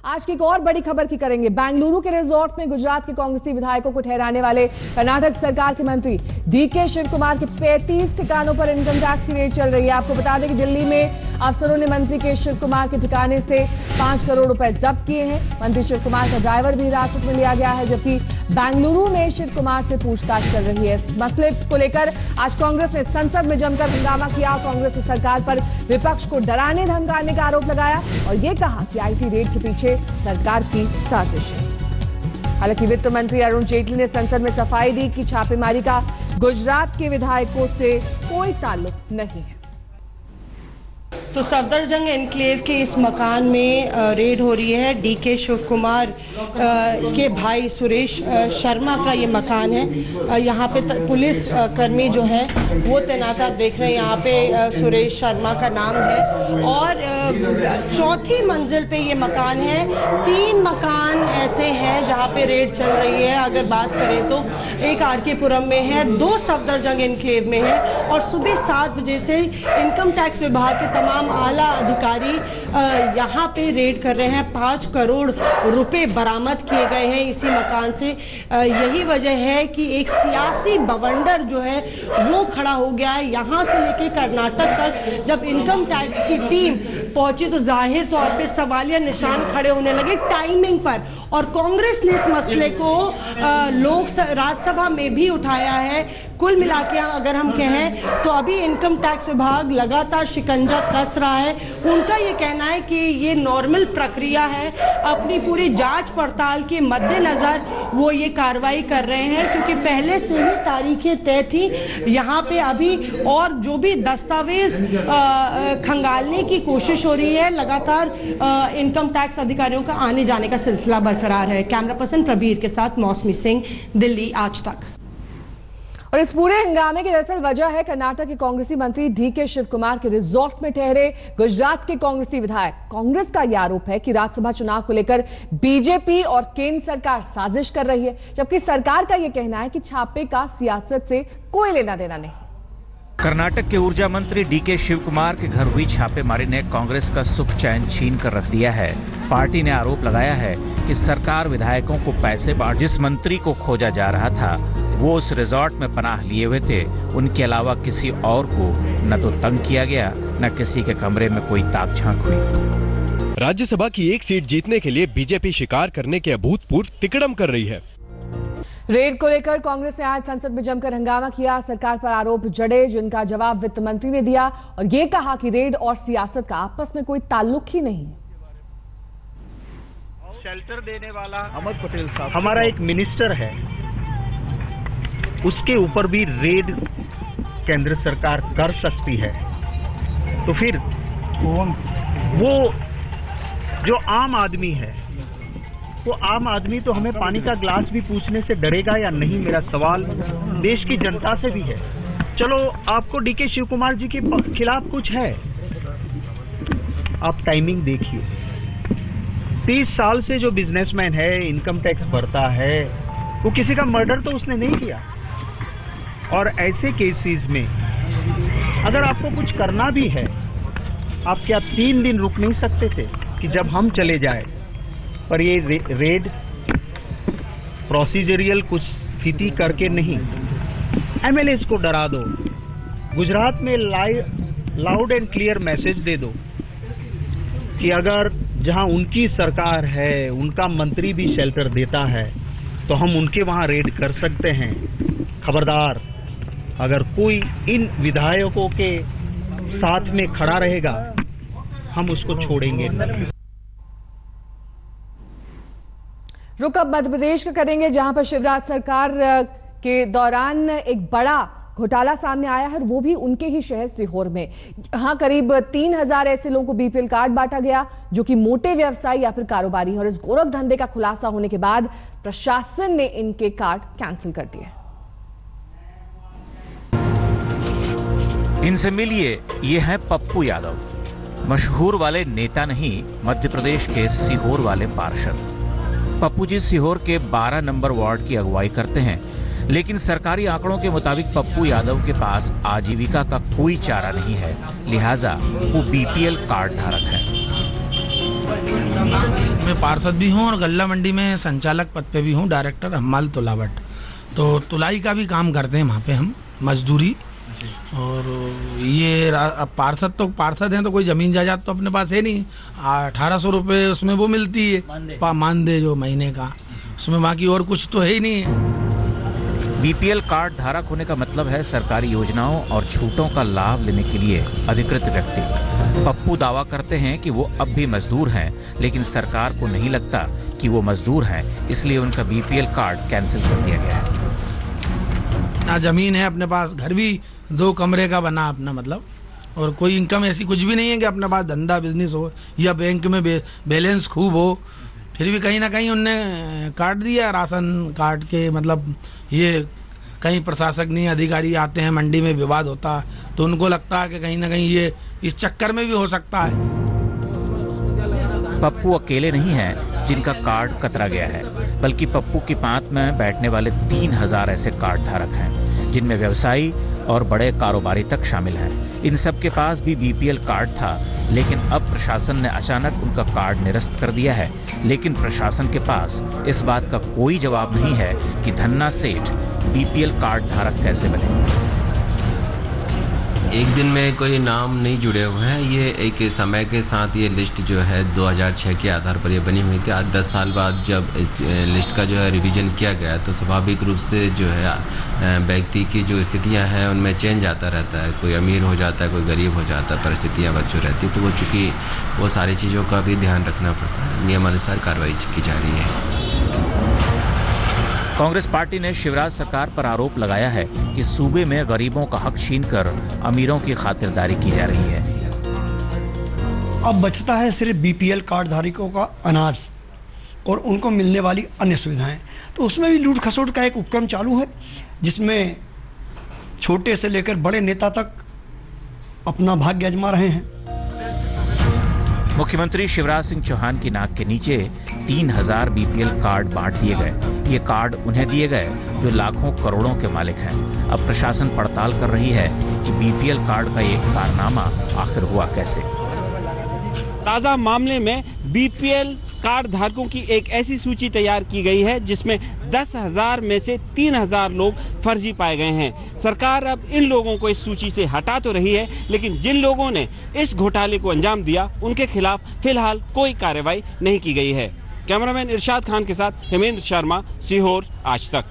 आज की एक और बड़ी खबर की करेंगे। बेंगलुरु के रिजॉर्ट में गुजरात के कांग्रेसी विधायकों को ठहराने वाले कर्नाटक सरकार के मंत्री डीके शिव कुमार के 35 ठिकानों पर इनकम टैक्स की रेड चल रही है। आपको बता दें कि दिल्ली में अफसरों ने मंत्री के शिव कुमार के ठिकाने से 5 करोड़ रुपए जब्त किए हैं। मंत्री शिव कुमार का ड्राइवर भी हिरासत में लिया गया है, जबकि बेंगलुरु में शिव कुमार से पूछताछ चल रही है। इस मसले को लेकर आज कांग्रेस ने संसद में जमकर हंगामा किया। कांग्रेस ने सरकार पर विपक्ष को डराने धमकाने का आरोप लगाया और ये कहा कि आईटी रेड के पीछे सरकार की साजिश है। हालांकि वित्त मंत्री अरुण जेटली ने संसद में सफाई दी कि छापेमारी का गुजरात के विधायकों से कोई ताल्लुक नहीं है। तो सफदरजंग एनक्लेव के इस मकान में रेड हो रही है। डीके शिव कुमार के भाई सुरेश शर्मा का ये मकान है। यहाँ पे पुलिस कर्मी जो है वो तैनात, आप देख रहे हैं यहाँ पे सुरेश शर्मा का नाम है। और चौथी मंजिल पे ये मकान है। 3 मकान ऐसे हैं जहाँ पे रेड चल रही है। अगर बात करें तो एक आरके पुरम में है, 2 सफदरजंग एनक्लेव में है। और सुबह 7 बजे से इनकम टैक्स विभाग के तमाम आला अधिकारी यहाँ पे रेड कर रहे हैं। 5 करोड़ रुपए बरामद किए गए हैं इसी मकान से। यही वजह है कि एक सियासी बवंडर जो है वो खड़ा हो गया है। यहाँ से लेके कर्नाटक तक जब इनकम टैक्स की टीम पहुंची तो जाहिर तौर पे सवालिया निशान खड़े होने लगे टाइमिंग पर। और कांग्रेस ने इस मसले को राज्यसभा में भी उठाया है। कुल मिला के अगर हम कहें तो अभी इनकम टैक्स विभाग लगातार शिकंजा कस रहा है। उनका ये कहना है कि ये नॉर्मल प्रक्रिया है, अपनी पूरी जांच पड़ताल के मद्देनजर वो ये कार्रवाई कर रहे हैं, क्योंकि पहले से ही तारीखें तय थी। यहाँ पे अभी और जो भी दस्तावेज खंगालने की कोशिश हो रही है, लगातार इनकम टैक्स अधिकारियों का आने जाने का सिलसिला बरकरार है। कैमरा पर्सन प्रबीर के साथ मौसमी सिंह, दिल्ली आज तक। और इस पूरे हंगामे की दरअसल वजह है कर्नाटक के कांग्रेसी मंत्री डीके शिव कुमार के रिजॉर्ट में ठहरे गुजरात के कांग्रेसी विधायक। कांग्रेस का यह आरोप है कि राज्यसभा चुनाव को लेकर बीजेपी और केंद्र सरकार साजिश कर रही है, जबकि सरकार का यह कहना है कि छापे का सियासत से कोई लेना देना नहीं। कर्नाटक के ऊर्जा मंत्री डीके शिव कुमार के घर हुई छापेमारी ने कांग्रेस का सुख चैन छीन कर रख दिया है। पार्टी ने आरोप लगाया है कि सरकार विधायकों को पैसे बांट जिस मंत्री को खोजा जा रहा था वो उस रिजॉर्ट में पनाह लिए हुए थे। उनके अलावा किसी और को न तो तंग किया गया, न किसी के कमरे में कोई ताक झांक हुई। राज्यसभा की एक सीट जीतने के लिए बीजेपी शिकार करने के अभूतपूर्व तिकड़म कर रही है। रेड को लेकर कांग्रेस ने आज संसद में जमकर हंगामा किया। सरकार पर आरोप जड़े, जिनका जवाब वित्त मंत्री ने दिया और ये कहा कि रेड और सियासत का आपस में कोई ताल्लुक ही नहीं। शेल्टर देने वाला अहमद पटेल साहब हमारा एक मिनिस्टर है, उसके ऊपर भी रेड केंद्र सरकार कर सकती है, तो फिर वो जो आम आदमी है, वो आम आदमी तो हमें पानी का ग्लास भी पूछने से डरेगा या नहीं? मेरा सवाल देश की जनता से भी है। चलो आपको डीके शिव कुमार जी के खिलाफ कुछ है, आप टाइमिंग देखिए। 30 साल से जो बिजनेसमैन है, इनकम टैक्स भरता है, वो किसी का मर्डर तो उसने नहीं किया। और ऐसे केसेस में अगर आपको कुछ करना भी है, आप क्या 3 दिन रुक नहीं सकते थे कि जब हम चले जाए? पर ये रेड प्रोसीजरियल कुछ स्थिति करके नहीं, एमएलएस को डरा दो। गुजरात में लाउड एंड क्लियर मैसेज दे दो कि अगर जहां उनकी सरकार है, उनका मंत्री भी शेल्टर देता है, तो हम उनके वहां रेड कर सकते हैं। खबरदार, अगर कोई इन विधायकों के साथ में खड़ा रहेगा, हम उसको छोड़ेंगे नहीं। रुक अब मध्य प्रदेश का करेंगे, जहां पर शिवराज सरकार के दौरान एक बड़ा घोटाला सामने आया है, वो भी उनके ही शहर सीहोर में। यहां करीब 3000 ऐसे लोगों को बीपीएल कार्ड बांटा गया जो कि मोटे व्यवसायी या फिर कारोबारी। और इस गोरख धंधे का खुलासा होने के बाद प्रशासन ने इनके कार्ड कैंसिल कर दिए। इनसे मिलिए, ये हैं पप्पू यादव, मशहूर वाले नेता नहीं, मध्य प्रदेश के सीहोर वाले पार्षद। पप्पू जी सीहोर के 12 नंबर वार्ड की अगुवाई करते हैं, लेकिन सरकारी आंकड़ों के मुताबिक पप्पू यादव के पास आजीविका का कोई चारा नहीं है, लिहाजा वो बीपीएल कार्ड धारक है। मैं पार्षद भी हूँ और गल्ला मंडी में संचालक पद पे भी हूँ, डायरेक्टर हम्माल तुलावट। तो तुलाई का भी काम करते हैं वहाँ पे हम, मजदूरी। और ये अब पार्षद हैं तो कोई ज़मीन जायदाद तो अपने पास है नहीं। 1800 रुपये उसमें वो मिलती है मानदेय जो महीने का, उसमें बाकी और कुछ तो है ही नहीं है। बीपीएल कार्ड धारक होने का मतलब है सरकारी योजनाओं और छूटों का लाभ लेने के लिए अधिकृत व्यक्ति। पप्पू दावा करते हैं कि वो अब भी मजदूर हैं, लेकिन सरकार को नहीं लगता कि वो मजदूर हैं, इसलिए उनका बीपीएल कार्ड कैंसिल कर दिया गया है। ना ज़मीन है अपने पास, घर भी 2 कमरे का बना अपना मतलब, और कोई इनकम ऐसी कुछ भी नहीं है कि अपने पास धंधा बिजनेस हो या बैंक में बैलेंस खूब हो। फिर भी कहीं ना कहीं उनने काट दिया राशन कार्ड के, मतलब ये कहीं प्रशासनिक अधिकारी आते हैं, मंडी में विवाद होता है तो उनको लगता है कि कहीं ना कहीं ये इस चक्कर में भी हो सकता है। पप्पू अकेले नहीं हैं जिनका कार्ड कतरा गया है, बल्कि पप्पू की पांत में बैठने वाले 3000 ऐसे कार्ड धारक हैं, जिनमें व्यवसायी और बड़े कारोबारी तक शामिल हैं। इन सब के पास भी बीपीएल कार्ड था, लेकिन अब प्रशासन ने अचानक उनका कार्ड निरस्त कर दिया है। लेकिन प्रशासन के पास इस बात का कोई जवाब नहीं है कि धन्ना सेठ बीपीएल कार्ड धारक कैसे बने। एक दिन में कोई नाम नहीं जुड़े हुए हैं, ये एक समय के साथ ये लिस्ट जो है 2006 के आधार पर ये बनी हुई थी। आज 10 साल बाद जब इस लिस्ट का जो है रिवीजन किया गया तो स्वाभाविक रूप से जो है व्यक्ति की जो स्थितियां हैं उनमें चेंज आता रहता है, कोई अमीर हो जाता है, कोई गरीब हो जाता है, परिस्थितियां बच्चों रहती तो वो चूँकि वो सारी चीज़ों का भी ध्यान रखना पड़ता है, नियमानुसार कार्रवाई की जा रही है। कांग्रेस पार्टी ने शिवराज सरकार पर आरोप लगाया है कि सूबे में गरीबों का हक छीनकर अमीरों की खातिरदारी की जा रही है। अब बचता है सिर्फ बीपीएल कार्ड धारकों का अनाज और उनको मिलने वाली अन्य सुविधाएं, तो उसमें भी लूट खसोट का एक उपक्रम चालू है, जिसमें छोटे से लेकर बड़े नेता तक अपना भाग्य आजमा रहे हैं। मुख्यमंत्री शिवराज सिंह चौहान की नाक के नीचे 3000 बीपीएल कार्ड बांट दिए गए। ये कार्ड उन्हें दिए गए जो लाखों करोड़ों के मालिक हैं। अब प्रशासन पड़ताल कर रही है कि बीपीएल कार्ड का ये कारनामा आखिर हुआ कैसे। ताज़ा मामले में बीपीएल कार्ड धारकों की एक ऐसी सूची तैयार की गई है जिसमें 10,000 में से 3,000 लोग फर्जी पाए गए हैं। सरकार अब इन लोगों को इस सूची से हटा तो रही है, लेकिन जिन लोगों ने इस घोटाले को अंजाम दिया उनके खिलाफ फिलहाल कोई कार्रवाई नहीं की गई है। कैमरामैन इरशाद खान के साथ हेमेंद्र शर्मा, सीहोर, आज तक।